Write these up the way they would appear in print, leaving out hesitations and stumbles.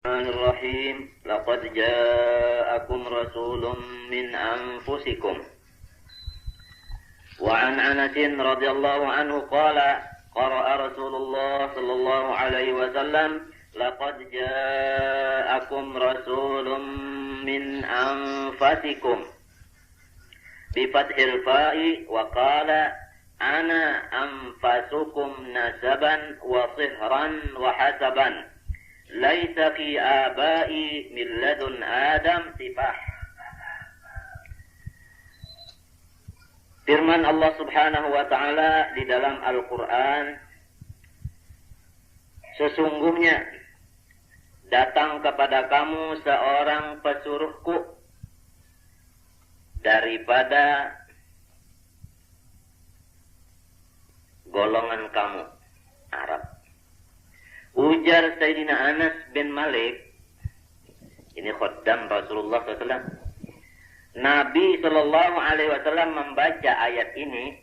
Bismillahirrahmanirrahim. Laqad ja'akum rasulun min anfusikum. Wa an Anas radhiyallahu anhu qala qara'a Rasulullah sallallahu alaihi wasallam laqad ja'akum rasulun min anfusikum bi fathil fa'i wa qala ana anfasukum nasaban wa sihran wa hasaban laisa fi abai min ladun adam sifah. Firman Allah Subhanahu wa taala di dalam Al-Qur'an, sesungguhnya datang kepada kamu seorang pesuruhku daripada golongan kamu Arab. Ujar Sayyidina Anas bin Malik, ini khaddam Rasulullah SAW. Nabi Sallallahu Alaihi Wasallam membaca ayat ini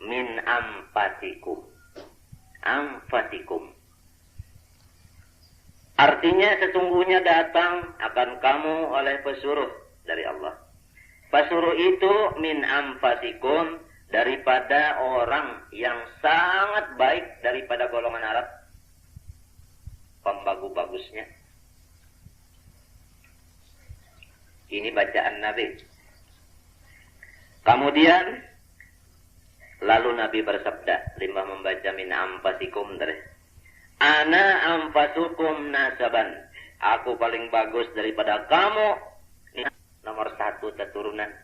min anfasikum. Anfasikum. Artinya sesungguhnya datang akan kamu oleh pesuruh dari Allah. Pesuruh itu min anfasikum, daripada orang yang sangat baik daripada golongan Arab, pembagus-bagusnya. Ini bacaan Nabi. Kemudian lalu Nabi bersabda, limbah membaca min anfasikum dari ana anfasukum nasaban, aku paling bagus daripada kamu. Ini nomor 1 keturunan.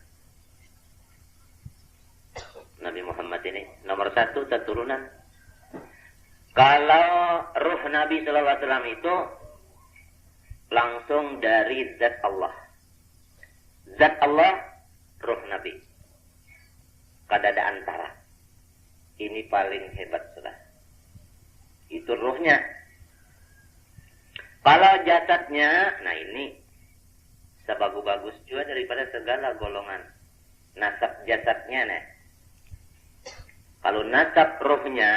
Nabi Muhammad ini nomor 1 keturunan. Kalau ruh Nabi Sallallahu Alaihi Wasallam itu langsung dari zat Allah. Zat Allah, ruh Nabi. Kadada antara. Ini paling hebat sudah. Itu ruhnya. Kalau jasadnya, nah ini sebagus-bagus juga daripada segala golongan. Nasab jasadnya nih. Kalau nasab ruhnya,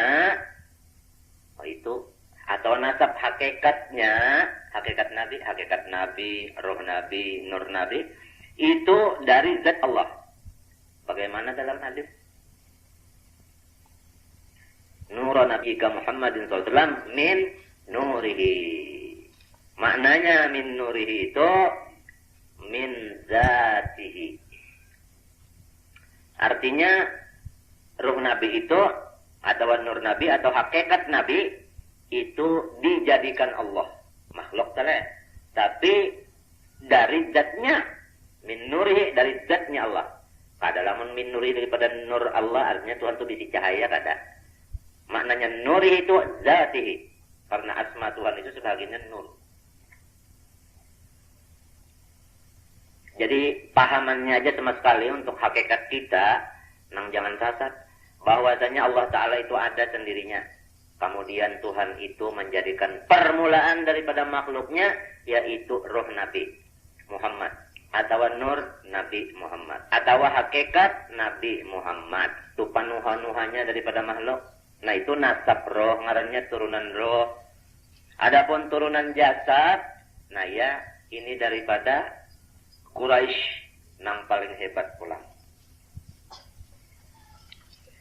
itu atau nasab hakikatnya, hakikat Nabi, roh Nabi, nur Nabi, itu dari zat Allah. Bagaimana dalam hadis? Nur Nabi Muhammadin SAW min nurihi. Maknanya min nurihi itu min zatihi. Artinya ruh Nabi itu atau nur Nabi atau hakikat Nabi itu dijadikan Allah makhluk telah, tapi dari zatnya min nurihi, dari zatnya Allah. Kadalamun min nurihi daripada nur Allah, artinya Tuhan itu bisi cahaya kada. Maknanya nurihi itu zatihi, karena asma Tuhan itu sebagiannya nur. Jadi pahamannya aja sama sekali untuk hakikat kita, nang jangan sasat. Bahwasanya Allah Ta'ala itu ada sendirinya. Kemudian Tuhan itu menjadikan permulaan daripada makhluknya, yaitu roh Nabi Muhammad. Atau nur Nabi Muhammad. Atau hakikat Nabi Muhammad. Itu panuhan-nuhannya daripada makhluk. Nah itu nasab roh, ngarannya turunan roh. Adapun turunan jasad, nah ya ini daripada Quraisy, nang paling hebat pula.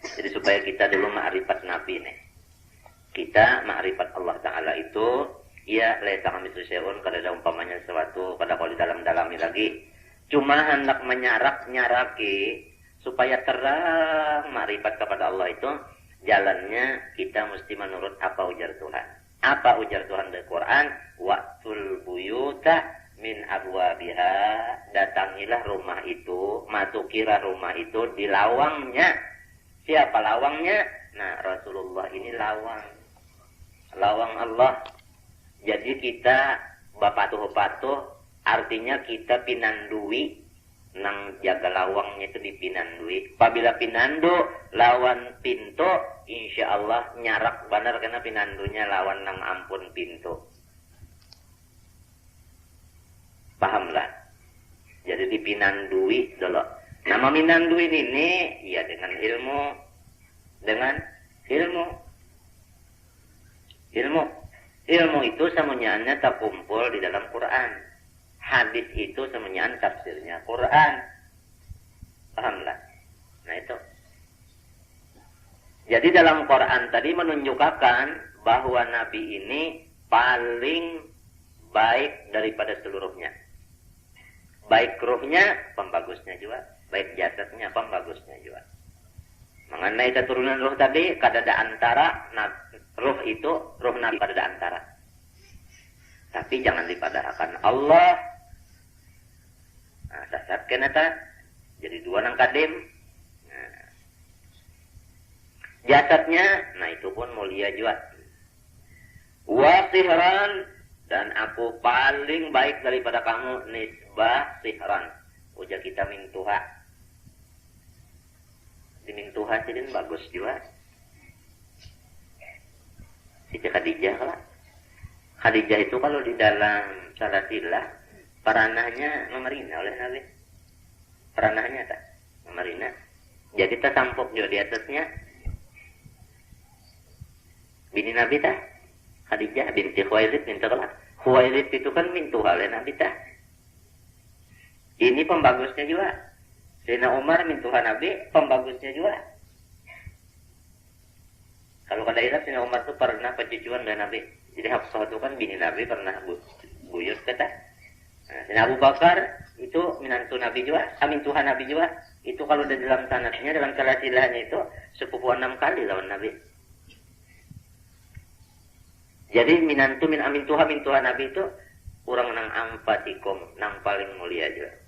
Jadi supaya kita dulu ma'rifat Nabi nih. Kita ma'rifat Allah Ta'ala itu, ya laisa kamitslihi syai'un, kada ada umpamanya sesuatu, kada boleh dalam-dalami lagi. Cuma hendak menyarak-nyaraki supaya terang ma'rifat kepada Allah itu, jalannya kita mesti menurut apa ujar Tuhan. Apa ujar Tuhan dari Quran? Wa'tul buyuta min abwabiha, datangilah rumah itu, masukilah rumah itu di lawangnya. Siapa lawangnya? Nah, Rasulullah ini lawang. Lawang Allah. Jadi kita bapatuh-patuh, artinya kita pinandui, nang jaga lawangnya itu dipinandui. Apabila pinandu lawan pintu, insya Allah nyarak benar karena pinandunya lawan nang ampun pintu. Pahamlah? Jadi dipinandui dulu. Nama minanduin ini ya dengan ilmu Ilmu itu semuanya terkumpul di dalam Quran. Hadis itu semuanya tafsirnya Quran. Pahamlah? Nah itu. Jadi dalam Quran tadi menunjukkan bahwa Nabi ini paling baik daripada seluruhnya. Baik ruhnya, pembagusnya juga. Baik jasadnya, pembagusnya juga. Mengenai keturunan ruh tadi, kadada antara ruh itu, ruh Nabi kadada antara. Tapi jangan dipadahkan Allah. Nah, sasat kenata, jadi dua nang kadim. Nah, jasadnya, nah itu pun mulia juga. Wasihran, dan aku paling baik daripada kamu, nisbah sihran. Ujar kita mintuha. Dimin Tuhan jadi bagus juga. Siti Khadijah lah. Khadijah itu kalau di dalam salatilah peranahnya memerina oleh Nabi. Peranahnya tak memerina. Jadi kita tampuk juga di atasnya. Bini Nabi tak. Khadijah binti Khuwailid minta kelak. Khuwailid itu kan mintuha oleh Nabi tak. Ini pembagusnya juga. Sayyidina Umar mintuha Nabi, pembagusnya juga. Kalau kada ingat Sayyidina Umar itu pernah pencucuan dengan Nabi. Jadi Hafsah itu kan bini Nabi pernah buyut kata. Nah, Sayyidina Abu Bakar itu minantu Nabi juga, mintuha Nabi juga. Itu kalau di dalam sanadnya, dalam silsilahnya itu sepupuan 6 kali lawan Nabi. Jadi minantu mintuha Nabi itu orang nang ampatikum, nang paling mulia juga.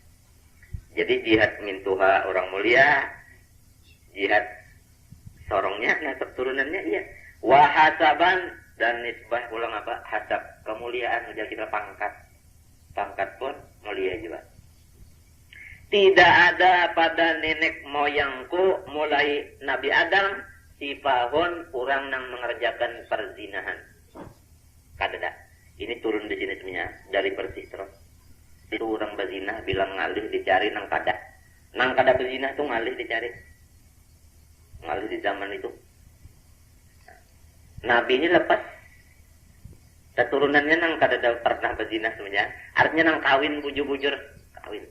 Jadi jihad mintuha orang mulia, jihad sorongnya, nah keturunannya iya. Wahasaban dan nisbah ulang apa? Hasab, kemuliaan udah kita pangkat. Pangkat pun mulia juga. Tidak ada pada nenek moyangku mulai Nabi Adam sifahun orang yang mengerjakan perzinahan. Kadada. Ini turun di sini sebenarnya dari persis terus. Itu orang berzina bilang ngalih dicari nang kada berzina tuh ngalih dicari, ngalih di zaman itu. Nabi ini lepas keturunannya nang kada pernah berzina sebenarnya, artinya nang kawin bujur-bujur kawin.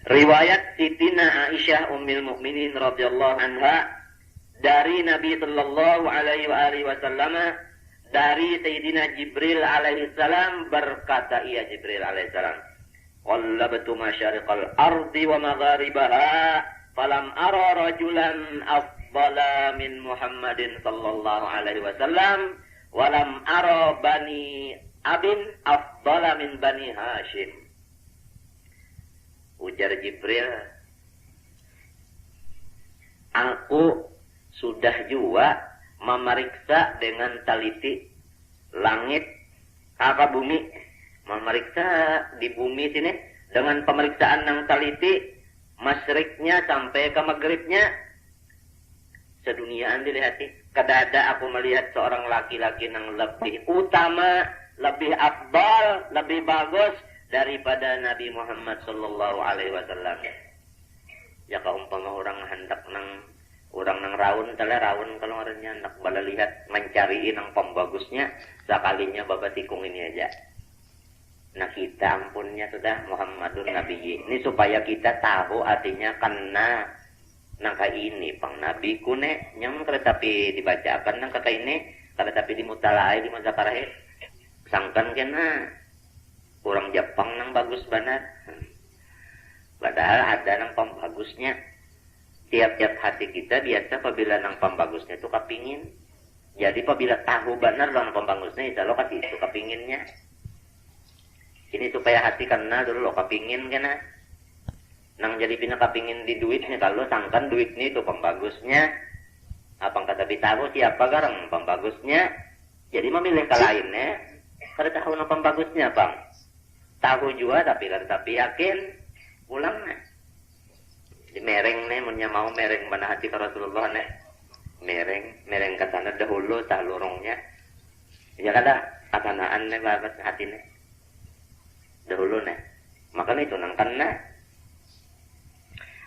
Riwayat Sitina Aisyah Ummul Mukminin radhiyallahu anha dari Nabi sallallahu alaihi wasallam, dari Sayyidina Jibril alaihi salam berkata, ia Jibril alaihi salam, qallabtu masyariqal ardi wa magharibaha falam ara rajulan afdala min Muhammadin sallallahu alaihi wasallam wa lam ara bani abin afdala min bani Hashim. Ujar Jibril, aku sudah juga memeriksa dengan teliti langit apa bumi, memeriksa di bumi sini dengan pemeriksaan yang teliti, masyriknya sampai ke maghribnya seduniaan dilihati. Kadada aku melihat seorang laki-laki yang lebih utama, lebih afdal, lebih bagus daripada Nabi Muhammad sallallahu alaihi wasallam. Ya kaumpama orang hendak orang nang raun kalau orangnya nak bala lihat mencariin yang pembagusnya sekalinya babat tikung ini aja. Nah kita ampunnya sudah Muhammadun Nabi ini supaya kita tahu artinya kena nangka ini pang Nabi kune nyam tapi dibacakan nang kata ini tapi dimutalaai di mazakarahe sangkan kena orang Jepang nang bagus banget. Padahal ada nang pembagusnya. Tiap-tiap hati kita biasa apabila nang pembagusnya itu kepingin. Jadi apabila tahu benar nang pembagusnya, insya Allah kasih itu kepinginnya. Ini supaya hati kenal dulu lo kepingin kena. Nang jadi pina kepingin di duitnya, kalau sangkan duitnya itu pembagusnya. Apang kata tahu siapa garang pembagusnya. Jadi memilih ke lainnya. Kada tahu nang pembagusnya bang. Tahu juga tapi yakin ulangnya. Di mereng nih, punya mau mereng mana hati ke Rasulullah nih, mereng katana dahulu tah lorongnya, ya kada katanaan nih babat hati nih, dahulu nih, makanya itu nang kana.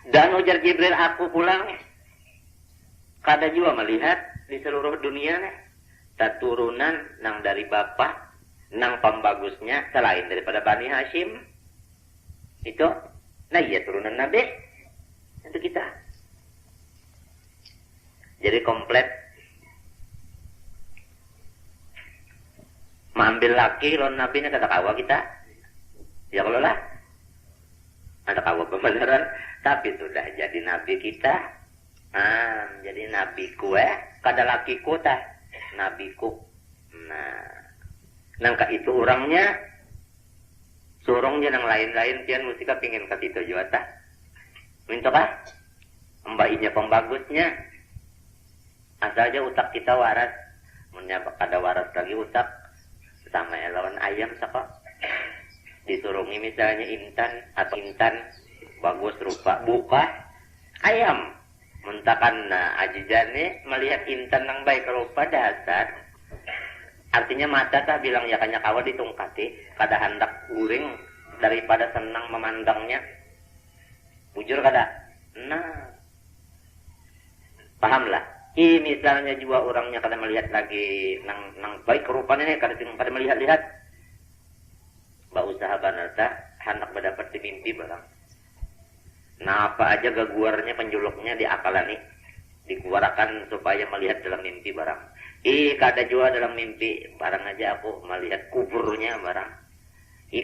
Dan ujar Jibril, aku pulang kada jua melihat di seluruh dunia nih taturunan nang dari bapak nang pembagusnya selain daripada Bani Hashim itu. Nah iya turunan Nabi itu kita. Jadi komplit. Mengambil laki lawan Nabi ini kata kawa kita. Ya kalau lah ada kawa kebenaran, tapi sudah jadi Nabi kita. Jadi nabiku kada lakiku tah nabiku. Nah, nangka itu orangnya surongnya nang lain-lain pian mesti kepingin ke situ juga tah. Minta kah? Mbainya pembagusnya. Asal aja utak kita waras. Menyapa kada waras lagi utak sama lawan ayam saka. Disurungi misalnya intan atau intan bagus rupa buka ayam. Mentakan ajijane melihat intan yang baik rupa dasar. Artinya mata tak bilang ya kanya kawa ditungkati kada hendak guring daripada senang memandangnya. Bujur kada? Nah, pahamlah. Misalnya juga orangnya kada melihat lagi nang baik rupanya nih kada melihat-lihat. Ba usaha benar tak hendak mendapat di mimpi barang. Nah apa aja gaguarnya penjuluknya diakalani dikeluarkan supaya melihat dalam mimpi barang. Kada jua dalam mimpi barang aja aku melihat kuburnya barang.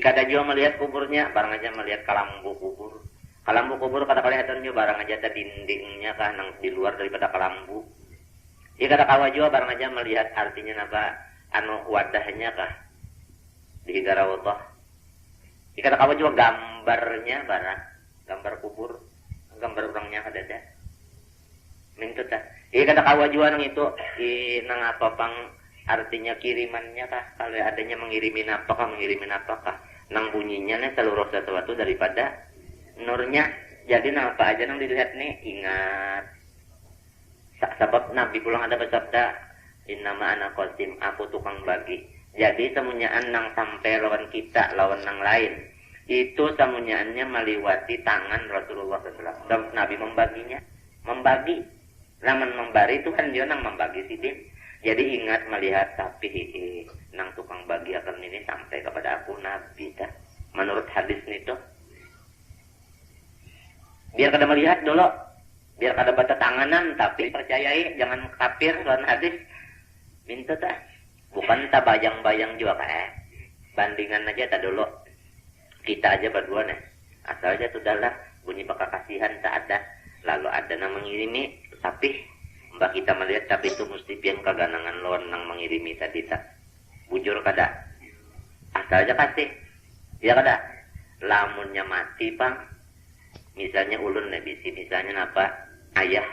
Kada jua melihat kuburnya barang aja melihat kalambu kubur. Kalambu kubur kada kelihatan jua barang aja ada dindingnya kah nang di luar daripada kalambu. Kada kawa jua barang aja melihat artinya napa wadahnya kah di garawatoh. Kada kawa jua gambarnya barang. Gambar kubur, gambar orangnya kada ada. Mintut dah. Kada kawa jua nang itu, nang apa pang artinya kirimannya kah? Kalau adanya mengirimin apakah? Nang bunyinya nih seluruh sesuatu daripada nurnya. Jadi nang apa aja nang dilihat nih ingat. Sebab Nabi pulang ada bersabda, innama ana qasim, aku tukang bagi. Jadi semuanyaan nang sampai lawan kita, lawan nang lain. Itu samunyaannya meliwati tangan Rasulullah SAW. Dan Nabi membaginya. Membagi. Namun membari itu kan dia nang membagi sidin. Jadi ingat melihat tapi nang tukang bagi akan ini sampai kepada aku Nabi. Menurut hadis itu. Biar kada melihat dulu. Biar kada baca tanganan. Tapi percayai. Jangan kafir lawan hadis. Minta tak. Bukan tak bayang-bayang juga kah. Bandingan aja tak dulu. Kita aja berdua nih. Asal aja sudahlah bunyi bakal kasihan tak ada. Lalu ada nang mengirimi tapi mbak kita melihat tapi itu mesti pian kaganangan lawan nang mengirimi tadi tak. Bujur kada. Asal aja kasih. Ya kada. Lamunnya mati pang. Misalnya ulun nih bisi misalnya napa ayah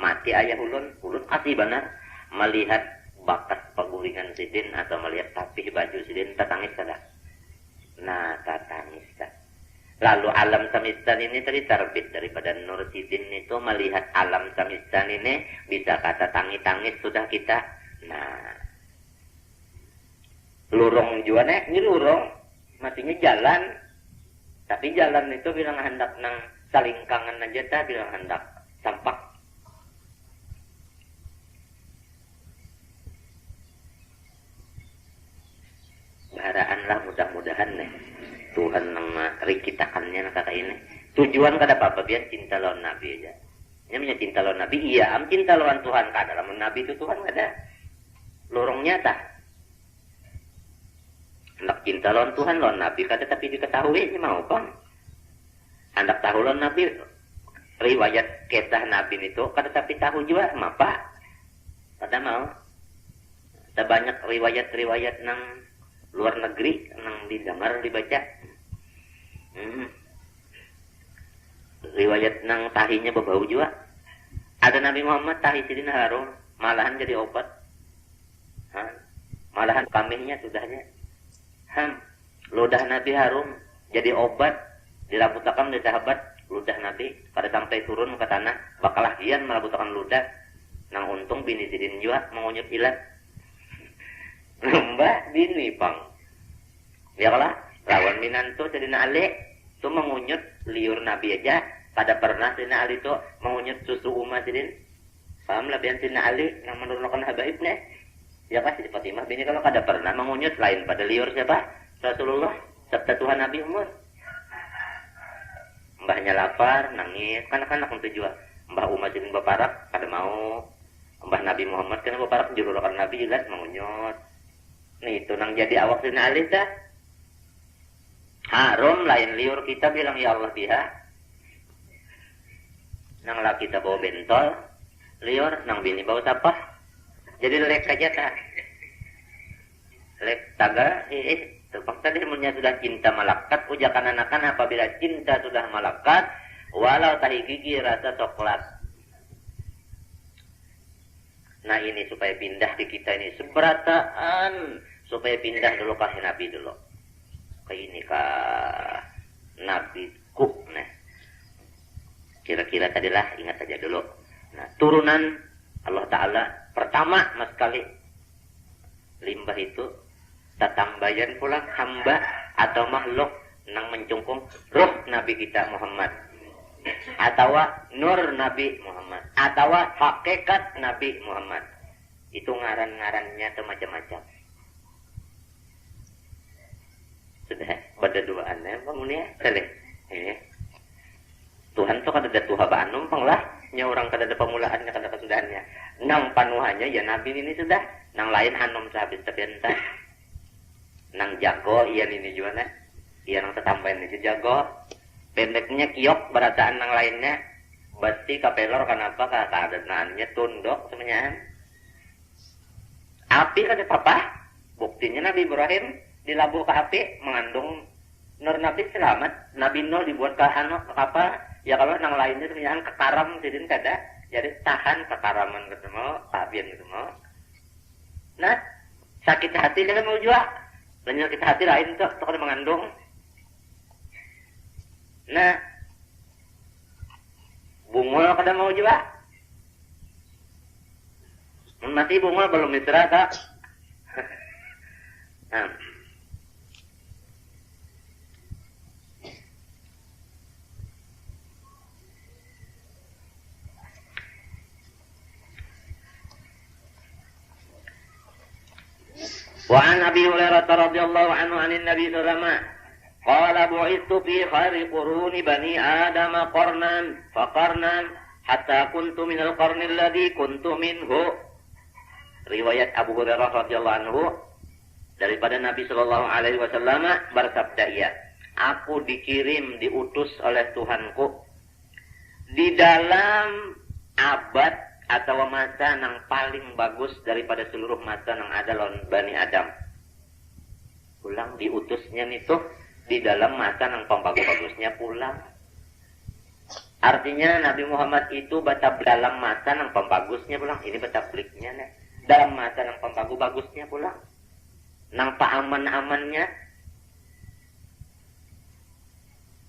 mati ayah ulun kasih benar melihat bakat paguringan sidin atau melihat tapih baju sidin tatangis kada. Nah, tatangis. Lalu alam samistan ini tadi terbit daripada Nur Sidin itu melihat alam samistan ini bisa kata tangis sudah kita. Nah, lurung juga nih, ini lurung, matinya jalan. Tapi jalan itu bilang hendak nang salingkangan aja tak bilang hendak sampak. Baraanlah mudah-mudahan nih Tuhan merikitakannya kata ini. Tujuan kada apa-apa biar cinta lawan Nabi aja. Ini punya cinta lawan Nabi, iya am cinta lawan Tuhan kada lawan Nabi itu Tuhan kada. Lorongnya tak. Hendak cinta lawan Tuhan lawan Nabi kada tapi diketahui ini mau bang. Hendak tahu lawan Nabi riwayat kisah Nabi itu kada tapi tahu juga apa. Kada mau. Ada banyak riwayat-riwayat nang luar negeri nang didengar dibaca. Riwayat nang tahinya berbau juga. Ada Nabi Muhammad tahi sidin harum, malahan jadi obat. Malahan kambingnya sudahnya. Ludah Nabi harum jadi obat. Dirabutakan oleh sahabat ludah Nabi pada sampai turun ke tanah bakalah hian merabutakan ludah. Nang untung bini sidin juga mengunyut ilat. Mbak bini pang. Ya kalah lawan minantu jadi nale tu mengunyut liur Nabi aja Kada pernah Sina Ali itu mengunyut susu umat Sidin. Paham lah biar Sina Ali yang menurunkan habaibnya. Ya pasti Fatimah bini kalau kada pernah mengunyut lain pada liur siapa? Rasulullah serta Tuhan Nabi Umar. Mbahnya lapar, nangis, kanak-kanak untuk jual. Mbah Umar Sidin baparak kada mau. Mbah Nabi Muhammad kan baparak jurukan Nabi jelas mengunyut. Nih itu nang jadi awak Sina Ali dah. Harum lain liur kita bilang ya Allah biha. Nang laki kita bawa bentol, liur, nang bini bawa sapah. Jadi lek aja tak. Lek taga, terpaksa dia punya sudah cinta malakat, ujakan anakan apabila cinta sudah malakat, walau tahi gigi rasa coklat. Nah ini supaya pindah di kita ini seberataan, supaya pindah dulu ke Nabi dulu. Ke ini ke Nabi Kuk, nah. Kira-kira tadilah ingat saja dulu. Nah, turunan Allah Ta'ala pertama mas sekali limbah itu tatambayan pulang hamba atau makhluk nang mencungkung ruh Nabi kita Muhammad atau nur Nabi Muhammad atau hakikat Nabi Muhammad. Itu ngaran-ngarannya itu macam-macam. Sudah pada duaannya bangun ya selesai. Ya. Tuhan tuh kada ada tuha baan numpang lah. Nya orang kada ada pemulaannya, kada kesudahannya. Nang panuhannya ya Nabi ini sudah. Nang lain hanom sehabis tebentas. Nang jago iya ini juga nah. Iya nang tetambahin itu jago. Pendeknya kiok berataan nang lainnya. Basti kapelor kenapa kada naannya tunduk semuanya. Api kada apa? Buktinya Nabi Ibrahim dilabuh ke api mengandung nur Nabi selamat. Nabi Nuh dibuat ke apa? Ya kalau nang lainnya sebenarnya kekaram jadi kada, jadi tahan kekaraman ketemu, tabian ketemu. Nah, sakit hati dia mau juga, banyak sakit hati lain tuh kada mengandung. Nah, bungul kada mau juga, masih bungul belum mitra tak. Nah. Wa an Abi Hurairah radhiyallahu anhu 'anil Nabi sallallahu alaihi wasallam qala bu'ithu fi khairi quruni bani Adam qarnan faqarnan hatta kuntu minal qarni alladhi kuntu minhu. Riwayat Abu Hurairah radhiyallahu anhu daripada Nabi sallallahu alaihi wasallam bersabda ia, aku dikirim diutus oleh Tuhanku di dalam abad atau masa yang paling bagus daripada seluruh masa yang ada lawan Bani Adam. Pulang diutusnya itu di dalam masa yang pembagus-bagusnya pulang. Artinya Nabi Muhammad itu baca dalam masa yang pembagusnya pulang. Ini baca bliknya nih. Dalam masa yang pembagus-bagusnya pulang. Nang aman-amannya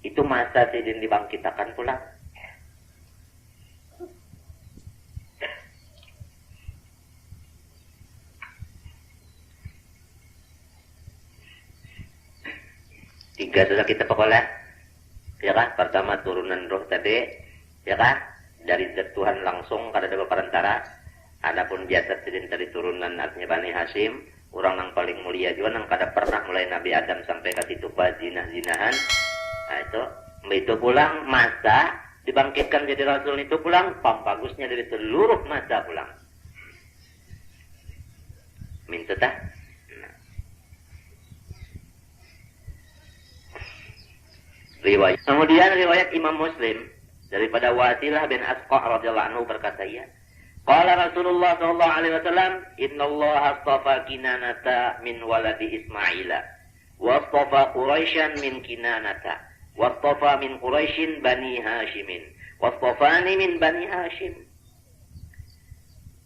itu masa sidin dibangkitakan pulang. Tiga sudah kita peroleh, ya kan? Pertama turunan roh tadi, ya kan? Dari zat Tuhan langsung kada ada perantara. Adapun jasad sidin dari turunan artinya Bani Hashim, orang yang paling mulia juga yang kada pernah mulai Nabi Adam sampai ke situ zina-zinahan. Nah itu pulang masa dibangkitkan jadi Rasul itu pulang, pampagusnya dari seluruh masa pulang. Minta tak? Riwayat. Kemudian riwayat Imam Muslim daripada Wasilah bin Asqa radhiyallahu anhu berkata ya, qala Rasulullah sallallahu alaihi wasallam, innallaha astafa Kinanata min waladi Ismaila wa astafa Quraisyan min Kinanata wa astafa min Quraisyin Bani Hashimin wa astafani min Bani Hashim.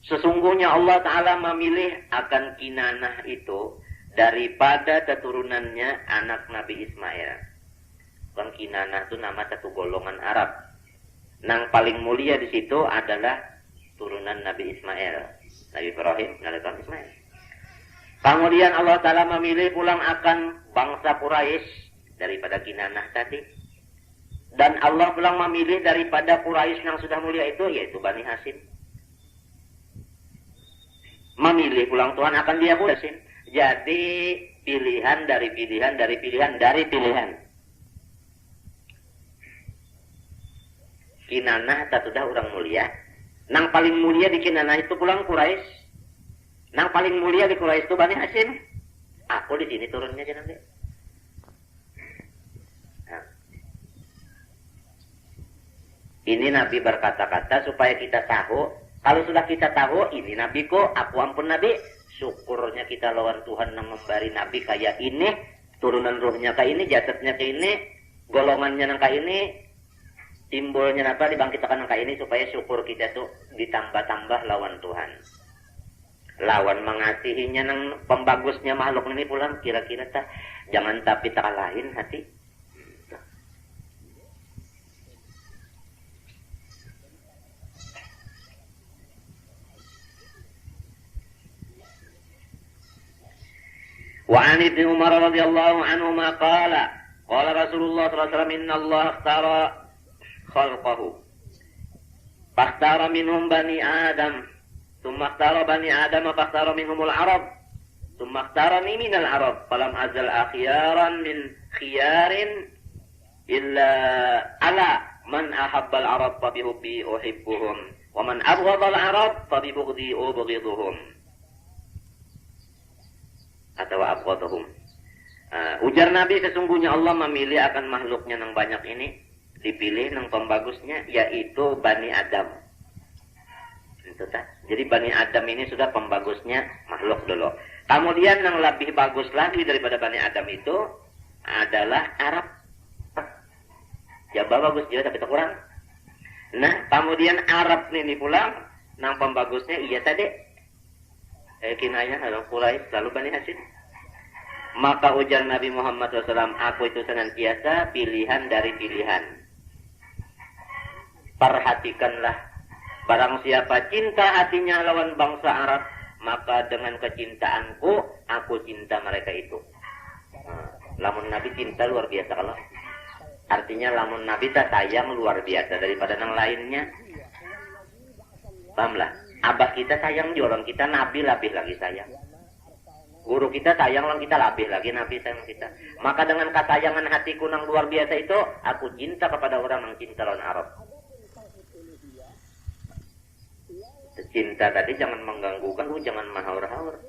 Sesungguhnya Allah Ta'ala memilih akan Kinanah itu daripada keturunannya anak Nabi Ismail. Bang Kinanah itu nama satu golongan Arab. Nang paling mulia di situ adalah turunan Nabi Ismail, Nabi Ibrahim, Nabi Ismail. Kemudian Allah Ta'ala memilih pulang akan bangsa Quraisy daripada Kinanah tadi. Dan Allah pulang memilih daripada Quraisy yang sudah mulia itu, yaitu Bani Hashim. Memilih pulang Tuhan akan dia Hashim. Jadi pilihan dari pilihan dari pilihan dari pilihan. Kinanah tak sudah orang mulia. Nang paling mulia di Kinanah itu pulang Quraisy. Nang paling mulia di Quraisy itu Bani Hashim. Aku di sini turunnya aja nanti. Nah. Ini Nabi berkata-kata supaya kita tahu. Kalau sudah kita tahu, ini Nabi kok, aku ampun Nabi. Syukurnya kita lawan Tuhan yang memberi Nabi kayak ini. Turunan ruhnya kayak ini, jasadnya kayak ini. Golongannya kayak ini. Timbulnya apa, dibangkitkan kayak ini. Supaya syukur kita tuh ditambah-tambah lawan Tuhan. Lawan mengasihinya nang pembagusnya makhluk ini pulang. Kira-kira tak, jangan tapi tak kalahin hati. وعن ابن عمر رضي الله عنهما قال رسول الله صلى الله عليه وسلم إن الله اختار خلقه فاختار منهم بني آدم ثم اختار بني آدم فاختار منهم العرب ثم اختارني من العرب فلم أزل أخيارا من خيار إلا على من أحب العرب فبحبي أحبهم ومن أبغض العرب فببغضي أبغضهم atau abghadhum. Ujar Nabi, sesungguhnya Allah memilih akan makhluknya yang banyak ini, dipilih yang pembagusnya yaitu Bani Adam. Itu tak. Jadi Bani Adam ini sudah pembagusnya makhluk dulu. Kemudian yang lebih bagus lagi daripada Bani Adam itu adalah Arab. Ya bagus juga tapi tak kurang. Nah, kemudian Arab ini pulang nang pembagusnya iya tadi. Kinayah adalah Quraisy lalu Bani Hashim. Maka ujar Nabi Muhammad SAW, aku itu senantiasa pilihan dari pilihan. Perhatikanlah, barang siapa cinta hatinya lawan bangsa Arab, maka dengan kecintaanku, aku cinta mereka itu. Lamun Nabi cinta luar biasa kalau. Artinya lamun Nabi tak sayang luar biasa daripada yang lainnya. Pahamlah? Abah kita sayang orang kita, Nabi lebih lagi sayang. Guru kita sayang orang kita, lebih lagi Nabi sayang kita. Maka dengan kesayangan hatiku yang luar biasa itu, aku cinta kepada orang yang cinta lawan Arab. Cinta tadi jangan mengganggukan, jangan mahaur-haur.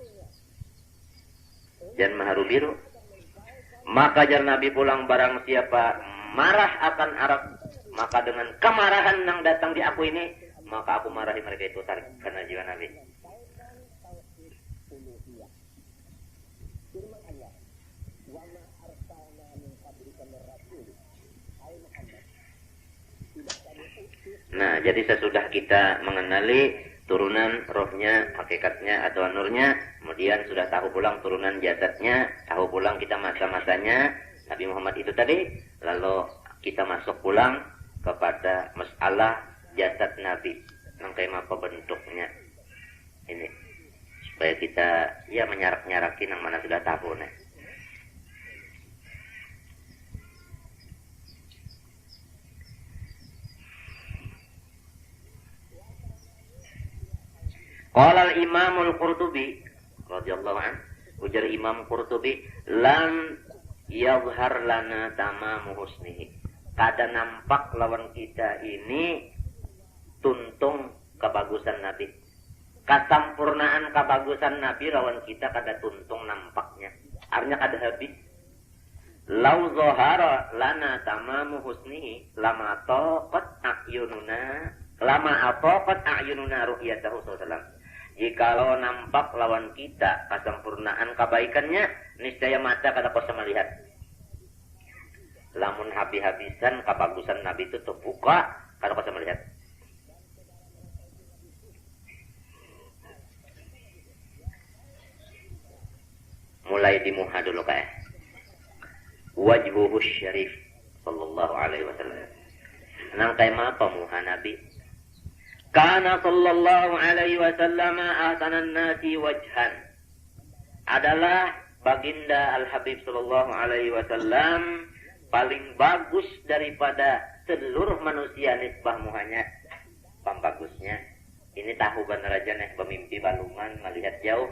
Jangan maharu biru. Maka jar Nabi pulang barang siapa marah akan Arab, maka dengan kemarahan yang datang di aku ini, maka aku marahi mereka itu, tarik karena jiwa Nabi. Nah, jadi sesudah kita mengenali turunan rohnya, hakikatnya atau nurnya, kemudian sudah tahu pulang turunan jasadnya, tahu pulang kita masa-masanya Nabi Muhammad itu tadi, lalu kita masuk pulang kepada masalah jasad Nabi, kayak apa bentuknya ini, supaya kita ya menyarak-nyarakin yang mana sudah tahu nih. Qala al-Imam al-Qurtubi radhiyallahu an, ujar Imam Qurtubi, lam yadhhar lana tamamu husnihi. Kada nampak lawan kita ini tuntung kebagusan Nabi. Kesempurnaan kebagusan Nabi lawan kita kada tuntung nampaknya. Artinya kada habis. Lau zahara lana tamamu husnihi lama ataqat a'yununa ru'yatahu sallallahu. Jikalau nampak lawan kita kesempurnaan kebaikannya, niscaya mata kada kuasa melihat. Lamun habis-habisan kebagusan Nabi itu terbuka, kada kuasa melihat. Mulai di muha dulu kayak wajhuhu syarif sallallahu alaihi wasallam. Nang kayak apa muha Nabi? Kana sallallahu alaihi wasallam ahsanan nasi wajhan. Adalah baginda Al-Habib sallallahu alaihi wasallam paling bagus daripada seluruh manusia nisbah muhanya pambagusnya. Ini tahu benar aja nih pemimpi balungan melihat jauh.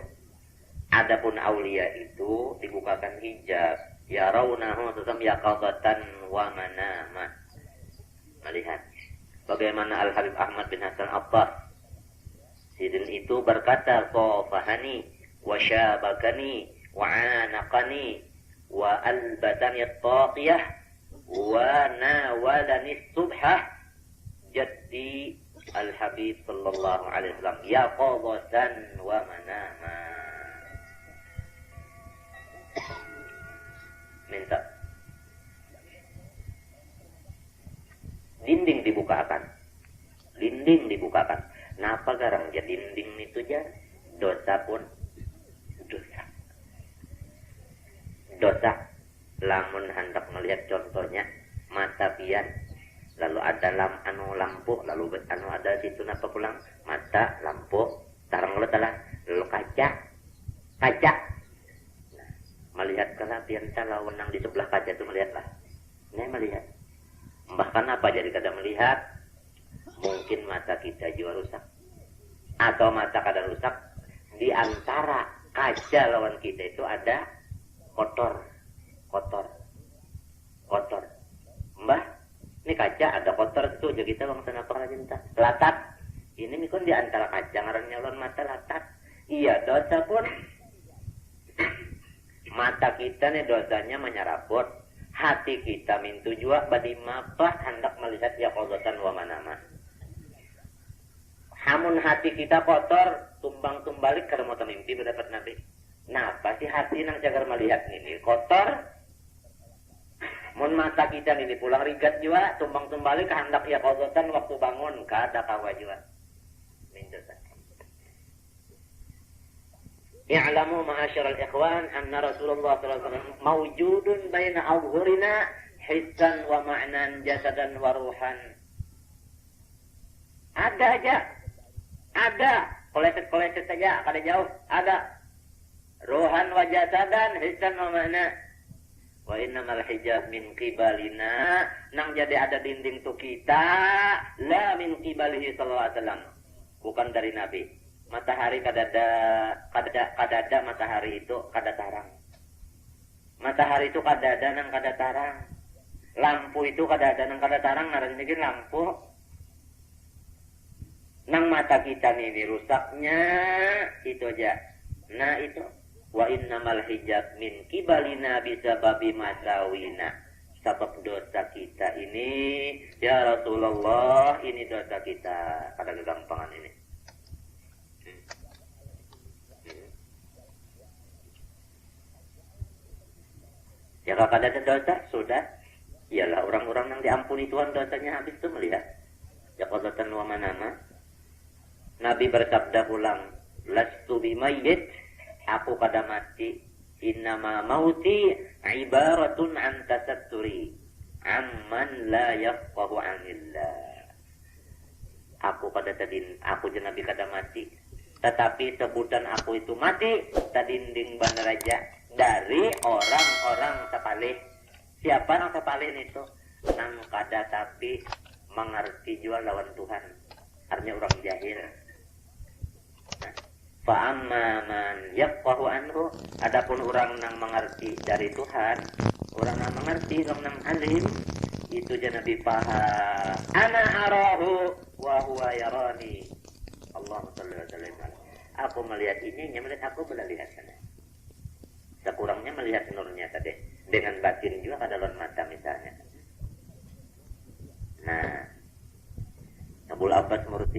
Adapun aulia itu dibukakan hijab. Ya raunahu sesam yaqadatan wa manama. Melihat. Bagaimana Al-Habib Ahmad bin Hasan Abbas. Sidin itu berkata, Qafahani wa syabakani wa anaqani wa albatani at-taqiyah wa nawalani subhah jaddi Al-Habib sallallahu alaihi wasallam yaqadatan wa manama. Minta dinding dibukakan, dinding dibukakan. Napa garang ya dinding itu ya dosa pun dosa. Lamun hendak melihat contohnya mata pian, lalu ada lampu, lalu ada situ napa pulang mata lampu, tarang lalu kaca. Melihat kala pianta lawan nang di sebelah kaca itu melihatlah. Ini melihat. Bahkan apa jadi kada melihat? Mungkin mata kita juga rusak. Atau mata kada rusak. Di antara kaca lawan kita itu ada kotor. Mbah, ini kaca ada kotor itu. Jadi kita bangsa apa kada cinta? Latat. Ini mikon di antara kaca ngarannya lawan mata latat. Iya, dosa pun. Mata kita nih dosanya menyeraput, hati kita mintu jua badi mapa hendak melihat ya qadatan wa manama. Hamun hati kita kotor, tumbang-tumbalik kada mau mimpi berdapat Nabi. Nah, pasti hati nang jagar melihat ini kotor. Mun mata kita ini pulang rigat jua, tumbang-tumbalik hendak ya qadatan waktu bangun kada kawa jua. Minta I'lamu ma'asyiral ikhwan anna Rasulullah sallallahu alaihi wasallam mawjudun baina adhhurina hissan wa ma'nan jasadan wa ruhan. Ada aja. Ada. Koleset saja, kada jauh. Ada. Ruhan wa jasadan hissan wa ma'na. Wa innamal hijab min qibalina. Nang jadi ada dinding tu kita la min qibalihi sallallahu alaihi wasallam. Bukan dari Nabi. Matahari kadada matahari itu kada tarang. Matahari itu kadada nang kada tarang. Lampu itu kadada nang kada tarang ngaran jadi lampu. Nang mata kita nih rusaknya itu aja. Nah itu wa innamal hijab min kibalina bisababi masawina. Sebab dosa kita ini ya Rasulullah, ini dosa kita. Kada kegampangan ini. Ya kalau ada dosa, sudah. Ialah orang-orang yang diampuni Tuhan dosanya habis itu melihat. Ya qadatan wa manama. Nabi bersabda ulang, lastu bimayyit, aku kada mati. Innama mauti ibaratun an tasatturi amman la yafqahu anillah. Aku Nabi kada mati. Tetapi sebutan aku itu mati, tadinding bandaraja dari orang-orang sepalih. Siapa yang sepalih itu? Nang kada tapi mengerti jual lawan Tuhan. Artinya orang jahil. Fa'amma man yafqahu anhu, adapun orang nang mengerti dari Tuhan, orang nang mengerti, orang nang alim, itu je Nabi paham. Ana arahu wa huwa yarani. Allahumma shalli wa sallim. Aku melihat ini, melihat aku melihat sana. Sekurangnya melihat nurnya tadi. Dengan batin juga pada lawan mata misalnya. Nah, Abul Abbas Mursi